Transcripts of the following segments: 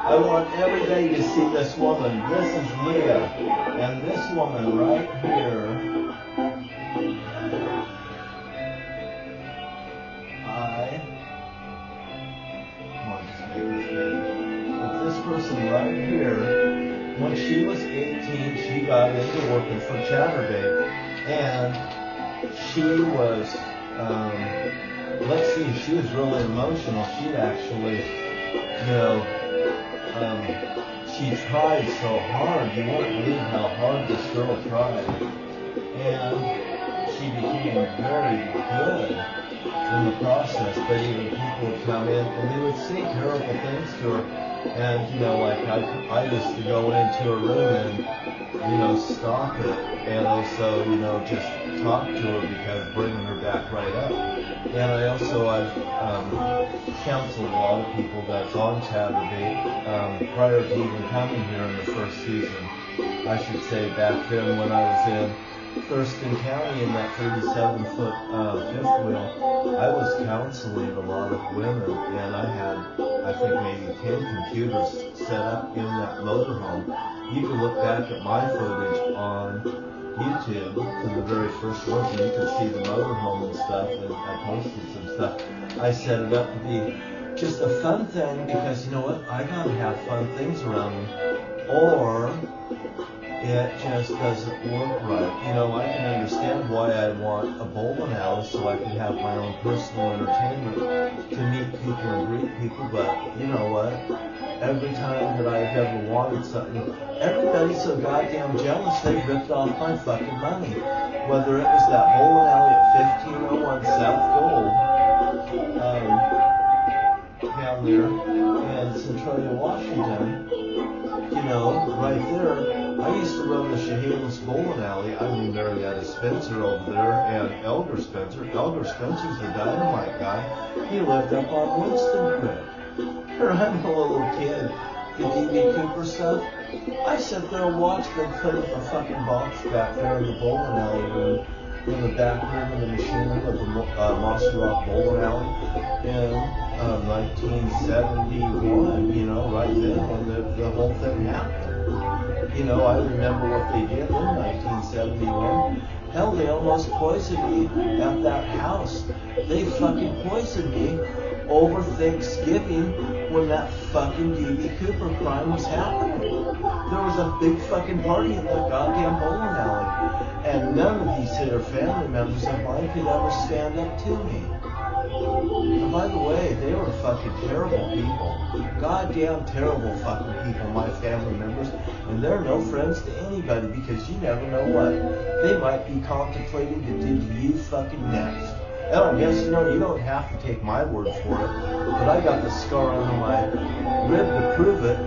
I want everybody to see this woman. This is Leah. And this woman right here, but this person right here, when she was 18, she got into working for Chatterbait. And she was, let's see, she was really emotional. She'd actually, she tried so hard. You wouldn't believe how hard this girl tried. And she became very good in the process. But even people would come in and they would say terrible things to her. And, like I used to go into her room and, stop it. And also, just talk to her because bringing her back right up. And I've counseled a lot of people that's on Chatterbait prior to even coming here in the first season. I should say back then when I was in Thurston County in that 37-foot fifth wheel, I was counseling a lot of women, and I had, I think, maybe 10 computers set up in that motorhome. You can look back at my footage on YouTube from the very first one, and you can see the motorhome and stuff, and I posted some stuff. I set it up to be just a fun thing because, you know what, I gotta have fun things around me, or it just doesn't work right. I can understand why I want a bowling alley so I can have my own personal entertainment to meet people and greet people, but you know what? Every time that I've ever wanted something, everybody's so goddamn jealous they ripped off my fucking money. Whether it was that bowling alley at 1501 South Gold, down there in Centralia, Washington, right there, I used to run the Chehalis Bowling Alley. I knew Marietta Spencer over there and Elder Spencer. Elder Spencer's the dynamite guy. He lived up on Winston Creek. Here I'm a little kid. The D.B. Cooper stuff. I sat there and watched them put up a fucking box back there in the bowling alley room, in the back room of the machine room of the Mossy Rock Bowling Alley in 1971, right then when the whole thing happened. I remember what they did in 1971. Hell, they almost poisoned me at that house. They fucking poisoned me over Thanksgiving when that fucking D.B. Cooper crime was happening. There was a big fucking party in that goddamn bowling alley. And none of these hitter family members of mine could ever stand up to me. And by the way, they were fucking terrible people. Goddamn terrible fucking people, my family members. And they're no friends to anybody because you never know what they might be contemplating to do to you fucking next. And I guess, you don't have to take my word for it, but I got the scar on my rib to prove it.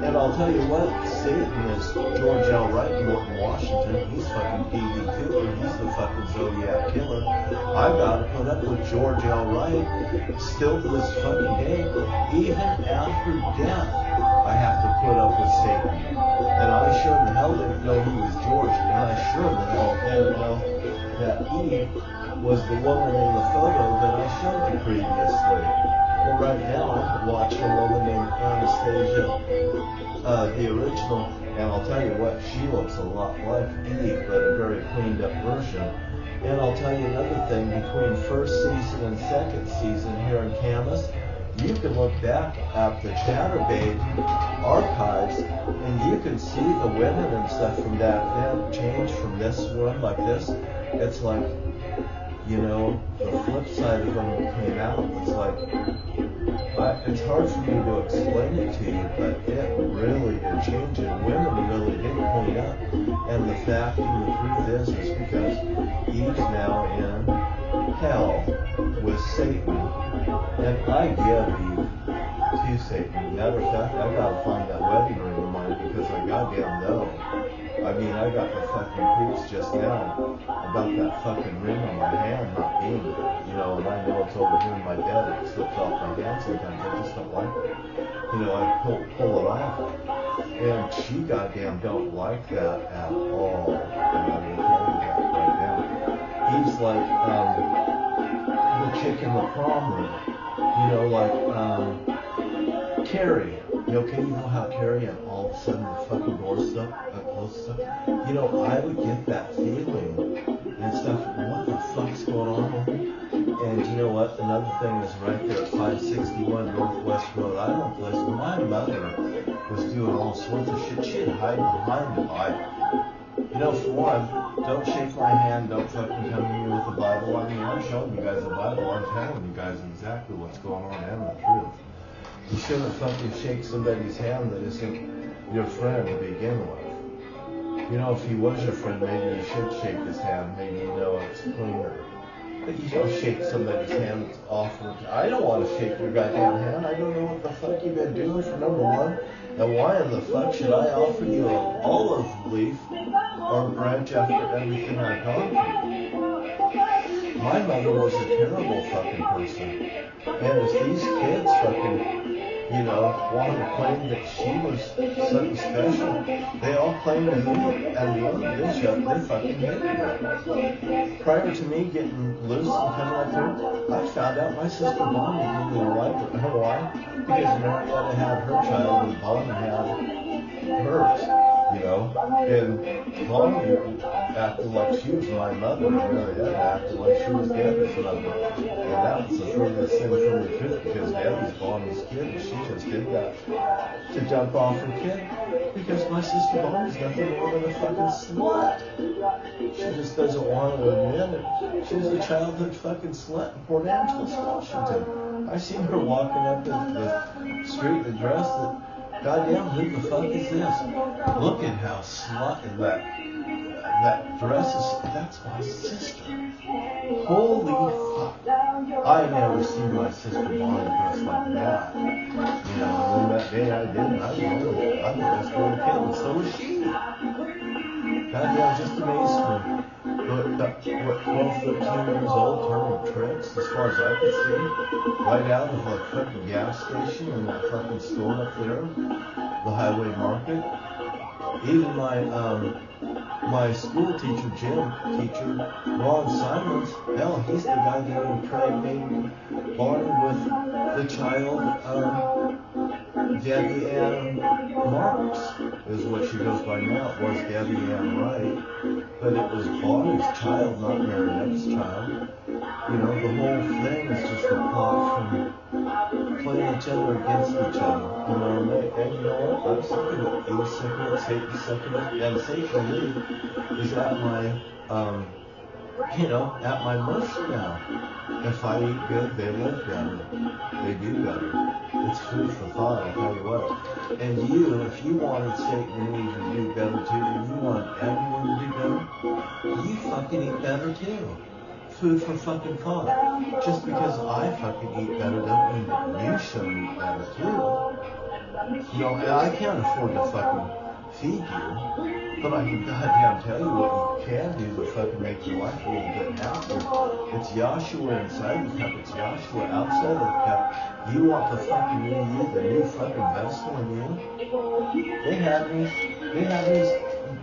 And I'll tell you what, Satan is George L. Wright in Morton, Washington. He's fucking D.B. Cooper. He's the fucking Zodiac Killer. I've got to put up with George L. Wright still to this fucking day. Even after death, I have to put up with Satan. And I sure the hell didn't know he was George. And I sure the hell didn't know that he was the woman in the photo that I showed you previously. Well, right now, I'm watching a woman named Anastasia, the original, and I'll tell you what, she looks a lot like Eve, but a very cleaned up version. And I'll tell you another thing, between first season and second season here in Camas, you can look back at the Chatterbait archives, and you can see the women and stuff from back then change from this one like this. It's like, the flip side of them came out. It's like, it's hard for me to explain it to you, but it really did change, and women really did clean up. And the fact and the truth is because Eve's now in hell with Satan, and I give Eve to Satan. Matter of fact, I gotta find that wedding ring of mine because I goddamn know. I mean, I got the fucking creeps just now about that fucking ring on my hand not being there, and I know it's over here in my bed. It slips off my hand sometimes. I just don't like it. I pull it off, and she goddamn don't like that at all. And I'm gonna tell you that right now. He's like the chick in the prom room, like Carrie. Okay, you know how Carrie and all of a sudden the fucking doors closed up? You know, I would get that feeling and stuff. What the fuck's going on with me? And you know what? Another thing is right there at 561 Northwest Rhode Island place. My mother was doing all sorts of shit. She'd hide behind the Bible. You know, for one, don't shake my hand, don't fucking come to me with the Bible. I mean, I'm showing you guys the Bible. I'm telling you guys exactly what's going on and the truth. You shouldn't fucking shake somebody's hand that isn't your friend to begin with. You know, if he was your friend, maybe you should shake his hand. Maybe you know it's cleaner. But you don't shake somebody's hand that's awful. I don't want to shake your goddamn hand. I don't know what the fuck you've been doing for number one. And why in the fuck should I offer you an olive leaf or a branch after everything I've gone through? My mother was a terrible fucking person. And if these kids fucking, you know, wanted to claim that she was something special, they all claimed to me, and the only bishop, they fucking hated her. Prior to me getting loose and coming up here, I found out my sister Bonnie didn't even like her. Why? Because Marietta had her child and Bonnie had hers. You know, and Bonnie acted like she was my mother, and Marietta acted like she was Debbie's mother. And that was the furthest thing from the truth, because Debbie's Bonnie's kid, and she just did that to dump off her kid. Because my sister Bonnie's nothing more than a fucking slut. She just doesn't want to admit it. She was a childhood fucking slut in Port Angeles, Washington. I seen her walking up the street addressed that. Goddamn, who the fuck is this? Look at how slutty that dress is. That's my sister. Holy fuck. I never seen my sister Bonnie dressed like that. You know, and that day I didn't. I was going to kill, and so was she. Goddamn, just amazed me. But 12, 13 years old, turning tricks, as far as I could see, right out of a fucking gas station in that fucking store up there, the Highway Market. Even my school teacher, gym teacher, Ron Simons, hell, he's the guy that impregnated Bonnie with the child, Debbie Ann Marks, is what she goes by now. It was Debbie Ann Wright, but it was Bonnie's child, not Marionette's child. You know, the whole thing is just a plot from playing each other against each other. You know, and you know what? I'm sick of it. He's sick of it. Satan's sick of it. And Satan Lee is at my, you know, at my mercy now. If I eat good, they live better. They do better. It's food for thought, I'll tell you what. And you, if you wanted Satan Lee to do better too, and you want everyone to do better, you fucking eat better too. Food for fucking thought. Just because I fucking eat better doesn't mean that you should eat better too. You know, and I can't afford to fucking feed you, but I can goddamn tell you what you can do to fucking make your life a little bit happier. It's Yahshua inside the cup, it's Yahshua outside of the cup. You want the fucking new you, the new fucking vessel in you? They had me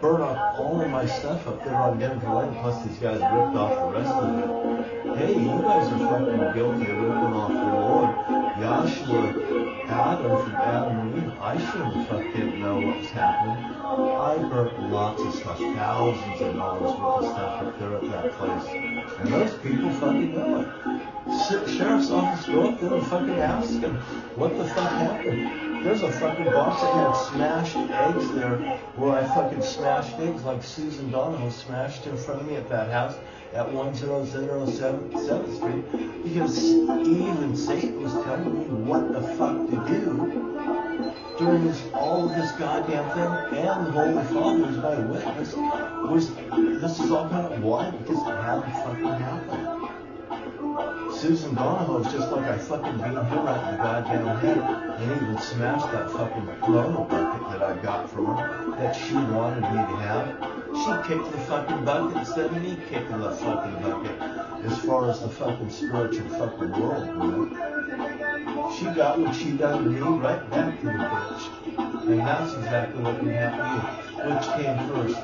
burn up all of my stuff up there on Denver Lane, plus these guys ripped off the rest of it. Hey, you guys are fucking guilty of ripping off the Lord. Yahshua, Adam from Adam and Eve, I shouldn't fucking know what was happening. I burnt lots of stuff, thousands of dollars worth of stuff up there at that place. And those people fucking know it. Sheriff's office, go up there and fucking ask them what the fuck happened. There's a fucking box that had smashed eggs there where I fucking smashed eggs like Susan Donahoe smashed in front of me at that house at 10077th Street, because Eve and Satan was telling me what the fuck to do during all of this goddamn thing, and the Holy Father was my witness. This is all kind of why? Because it hadn't fucking happened. Susan Donahoe is just like I fucking beat her right in the goddamn head and even smashed that fucking Corona bucket that I got from her that she wanted me to have. She kicked the fucking bucket instead of me kicking the fucking bucket as far as the fucking spiritual fucking world went. She got what she done to me right back to the bitch. And that's exactly what can happen to you. Which came first?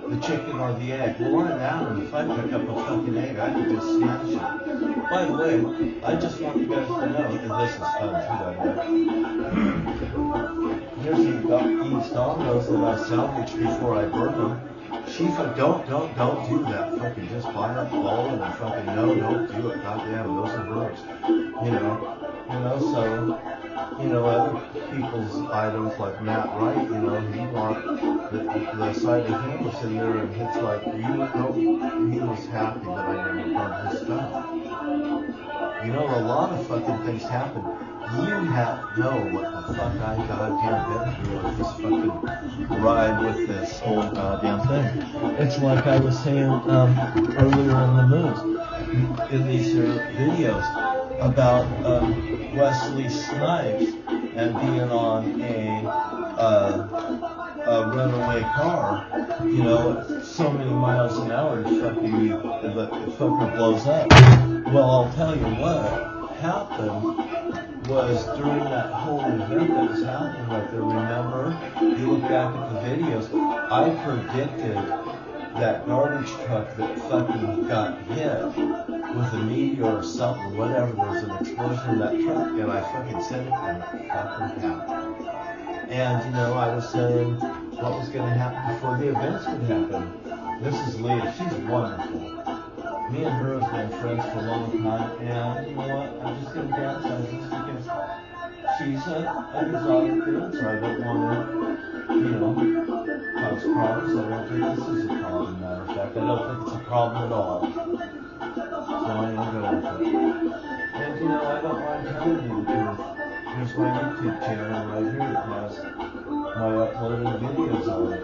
the chicken or the egg. Well, I'm Adam. If I pick up a fucking egg, I could just smash it. By the way, I just want you guys to know that this is fun too, by the way. Here's Eve's Dominoes that I salvaged before I burned them. She said, don't do that. Fucking just buy that ball and fucking no, don't do it. Goddamn, those are hers. So, other people's items like Matt Wright, he bought the side of him was in there and it's like, he was happy that I never burned his stuff. A lot of fucking things happen. You have know what the fuck I goddamn been through with this fucking ride with this whole goddamn thing. It's like I was saying earlier in the news, in these videos, about Wesley Snipes and being on a runaway car, so many miles an hour, the fucker blows up. Well, I'll tell you what happened was during that whole event that was happening right there, remember, you look back at the videos, I predicted that garbage truck that fucking got hit with a meteor or something, whatever, there's an explosion in that truck, and I fucking said it, and it fucking happened. And, I was saying what was going to happen before the events would happen. This is Leah, she's wonderful. Me and her have been friends for a long time, and you know what, I'm just going to dance on this because she's an exotic dancer. I don't want to, cause problems. I don't think this is a problem, matter of fact. I don't think it's a problem at all. So I am going with it. And I don't mind telling you because here's my YouTube channel right here that has my uploaded videos on it.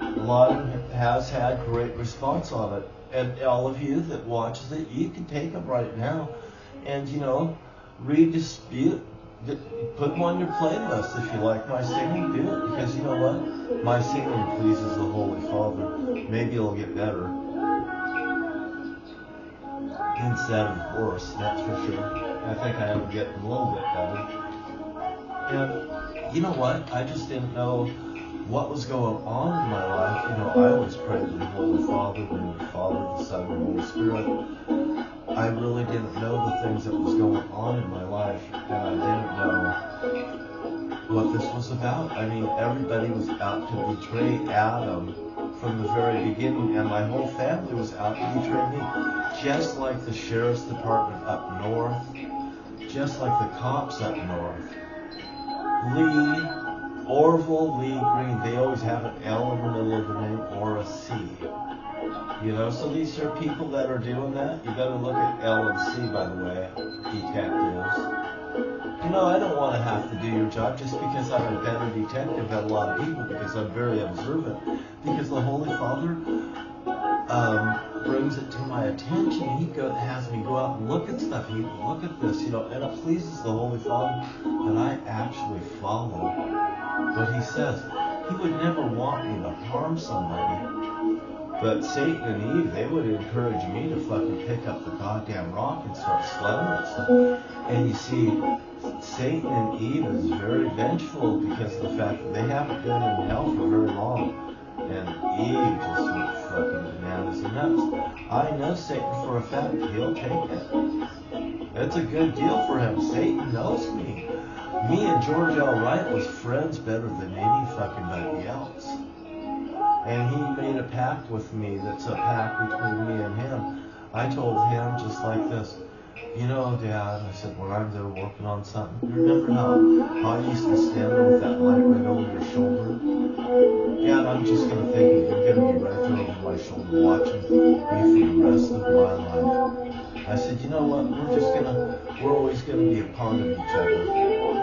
A lot of it has had great response on it. And all of you that watches it, you can take them right now and, redispute, put them on your playlist. If you like my singing, do it. Because you know what? My singing pleases the Holy Father. Maybe it'll get better. Instead of worse, that's for sure. I think I am getting a little bit better. And you know what? I just didn't know what was going on in my life. I always prayed to the Holy Father, the Father, the Son, and the Holy Spirit. I really didn't know the things that was going on in my life, and I didn't know what this was about. I mean, everybody was out to betray Adam from the very beginning, and my whole family was out to betray me, just like the sheriff's department up north, just like the cops up north. Orville, Lee, Green, they always have an L in the middle of the name or a C. So these are people that are doing that. You better look at L and C, by the way, detectives. I don't want to have to do your job just because I'm a better detective than a lot of people, because I'm very observant. Because the Holy Father brings it to my attention. He has me go out and look at stuff. He look at this, and it pleases the Holy Father that I actually follow what he says. He would never want me to harm somebody. But Satan and Eve, they would encourage me to fucking pick up the goddamn rock and start slamming it stuff. And you see, Satan and Eve is very vengeful because of the fact that they haven't been in hell for very long. And Eve just went fucking bananas and nuts. I know Satan for a fact. He'll take it. It's a good deal for him. Satan knows me. Me and George L. Wright was friends better than any fucking nobody else. And he made a pact with me that's a pact between me and him. I told him just like this, Dad, I said, when I'm there working on something, you remember how I used to stand there with that light right over your shoulder? Dad, I'm just going to think you're going to be right there over my shoulder watching me for the rest of my life. I said, you know what, we're always going to be a part of each other.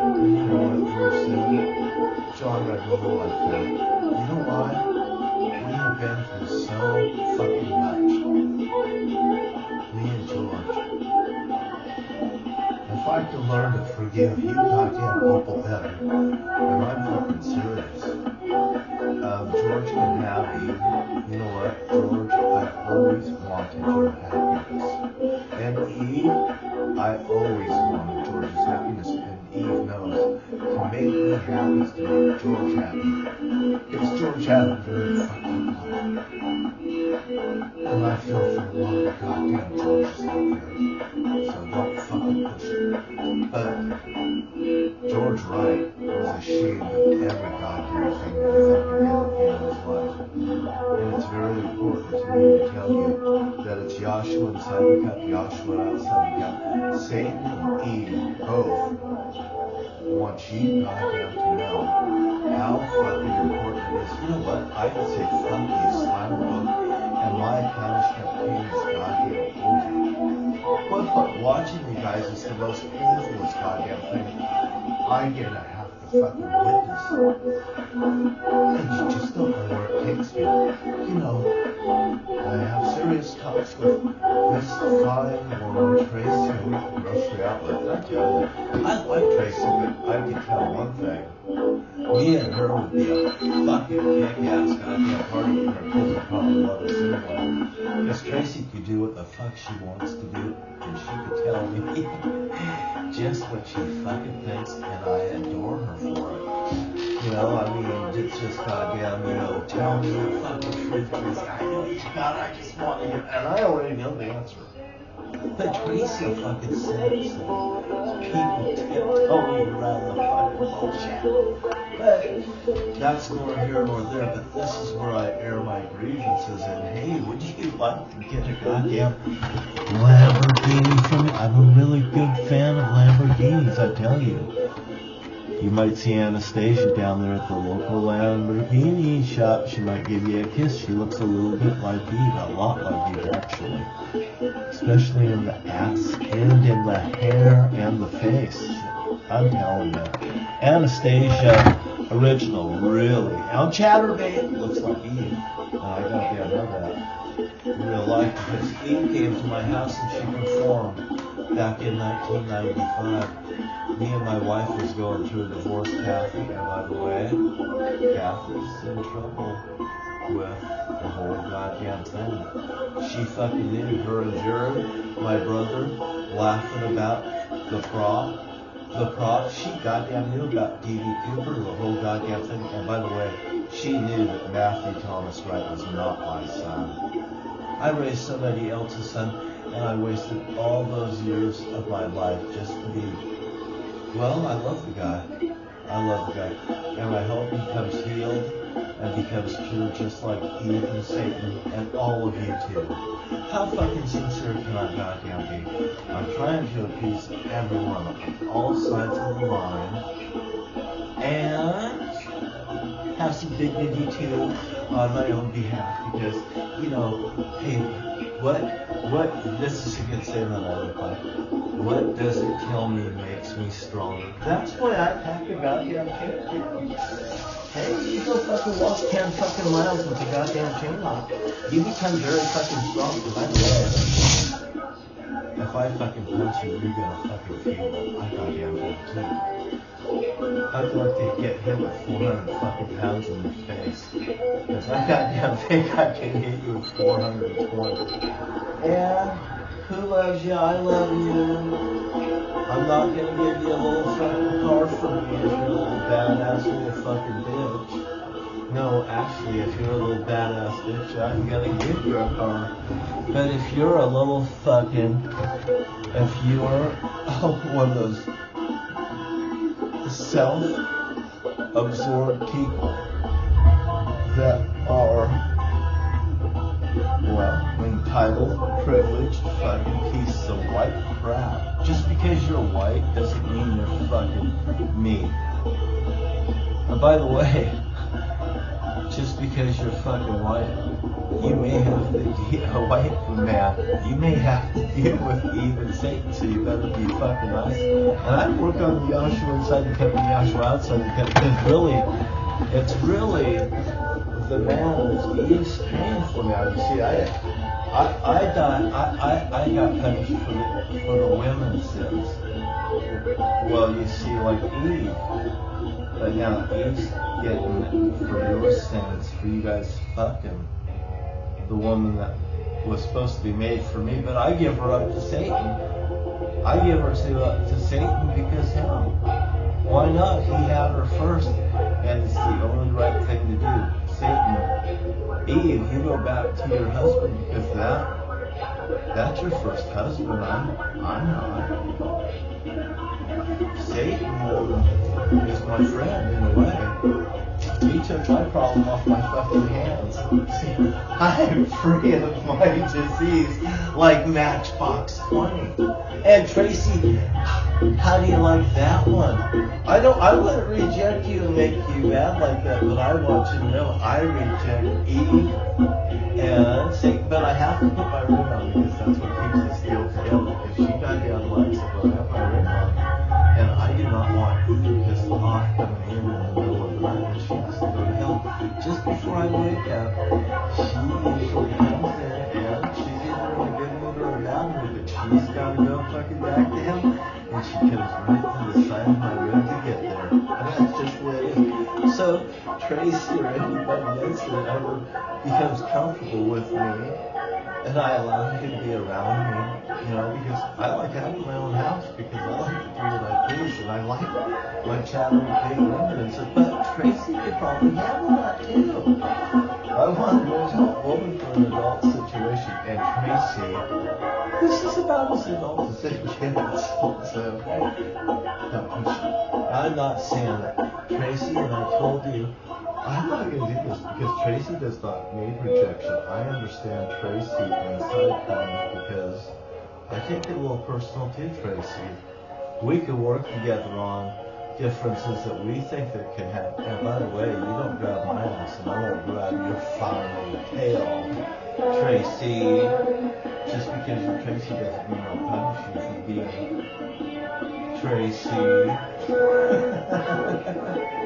And you know what, George said? John, I go like that. You know why? We have been through so fucking much. Me and George. If I could learn to forgive you goddamn people better, and I'm fucking serious, George can have Eve. You know what, George? I always wanted your happiness. And Eve, I always wanted George's happiness, and Eve knows to make me happy is to make George happy. Because George had a very fucking And I feel for a lot of goddamn Georges out there. So don't fucking push it. But George Wright was ashamed of every goddamn thing that he fucking did in his life. And it's very important to me to tell you that it's Yahshua inside the cup, Yahshua outside the cup. Satan and Eve both want you goddamn to know how fucking important it is. You know what? I can say fuck you, slam book, and my parish campaign is goddamn over. But watching you guys is the most influence goddamn thing I get to have to fucking witness. And you just don't know where it takes me. You know, I have serious talks with this fine woman, Tracy, at the grocery outlet. I tell you, I like Tracy, but I can tell one thing. Me and her would be a fucking kick-ass goddamn party in her Boulder, Colorado anyway. Because Tracy could do what the fuck she wants to do, and she could tell me just what she fucking thinks, and I adore her for it. You know, I mean, it's just goddamn, you know, tell me the fucking truth, Tracy. I know you got it, I just want you, and I already know the answer. But Tracy fucking says people tiptoeing around the fucking bullshit. But that's nor here nor there, but this is where I air my grievances, and hey, would you like to get a goddamn Lamborghini from me? I'm a really good fan of Lamborghinis, I tell you. You might see Anastasia down there at the local Lamborghini shop. She might give you a kiss. She looks a little bit like Eve, a lot like Eve actually. Especially in the ass and in the hair and the face. I'm telling you. Anastasia, original, really. On Chatterbait, looks like Eve. And I goddamn know that. In real life, because Eve came to my house and she performed back in 1995. Me and my wife was going through a divorce, Kathy, and by the way, Kathy's in trouble with the whole goddamn thing. She fucking knew, her and Jared, my brother, laughing about the prop. The prop, she goddamn knew about D.B. Cooper, the whole goddamn thing. And by the way, she knew that Matthew Thomas Wright was not my son. I raised somebody else's son, and I wasted all those years of my life just to be... Well, I love the guy. I love the guy. And I hope he becomes healed and becomes pure just like Eve and Satan and all of you too. How fucking sincere can I goddamn be? I'm trying to appease everyone on all sides of the line and have some dignity too on my own behalf because, you know, hey, what, this is a good statement I look like. What doesn't kill me makes me stronger. That's why I pack a goddamn chain. Hey, you go fucking walk 10 fucking miles with a goddamn chain on. You become very fucking strong. By the way, if I fucking punch you, you're gonna fucking feel it. I goddamn do too. I'd like to get hit with 400 fucking pounds in the face. Because I goddamn think I can hit you with 420. And who loves you? I love you. I'm not gonna give you a little fucking car from me if you're a little badass little fucking bitch. No, actually, if you're a little badass bitch, I'm gonna give you a car. But if you're a little fucking, if you're one of those self-absorbed people that are, well, entitled, privileged, fucking pieces of white crap. Just because you're white doesn't mean you're fucking me. And by the way, just because you're fucking white, you may have to be a white man. You may have to deal with Eve and Satan, so you better be fucking nice. And I work on Yahshua inside the cup and Yahshua outside the cup, because really, it's really the man is Eve's paying for me. You see, I got punished for the women's sins. Well, you see, like Eve. But now Eve's getting it for your sins, for you guys fucking the woman that was supposed to be made for me. But I give her up to Satan. I give her to Satan because hell, why not? He had her first, and it's the only right thing to do. Satan Eve, you go back to your husband because that's your first husband. I'm not. Satan is my friend in a way. He took my problem off my fucking hands. See, I'm free of my disease like Matchbox 20. And Tracy, how do you like that one? I wouldn't reject you and make you mad like that, but I want you to know I reject Eve and Satan, but I have to put my ring on because that's what keeps us still together. If she goddamn likes it, I'll have my ring on. And I do not want Eve pissed off coming in the middle of the night when she has to go to hell. Just before I wake up, she usually comes in and she's either in a good mood or a bad mood, but she's got to go fucking back to him, and she comes right to the side of my room to get there. And that's just the way it is. So Tracy or anybody else that ever becomes comfortable with me, and I allow you to be around me, because I like having my own house because I like to do what I please, and I like my chatting big women and stuff. But Tracy could probably handle that too. I want an adult woman for an adult situation, and Tracy, this is about as adult as it gets. So I'm not saying that. Tracy, and I told you, I'm not going to do this because Tracy does not need rejection. I understand Tracy inside kind because I take it a little personal too, Tracy. We could work together on differences that we think that can happen. And by the way, you don't grab my ass and I won't grab your fine little tail, Tracy. Just because you're Tracy doesn't mean I'll punish you for being Tracy.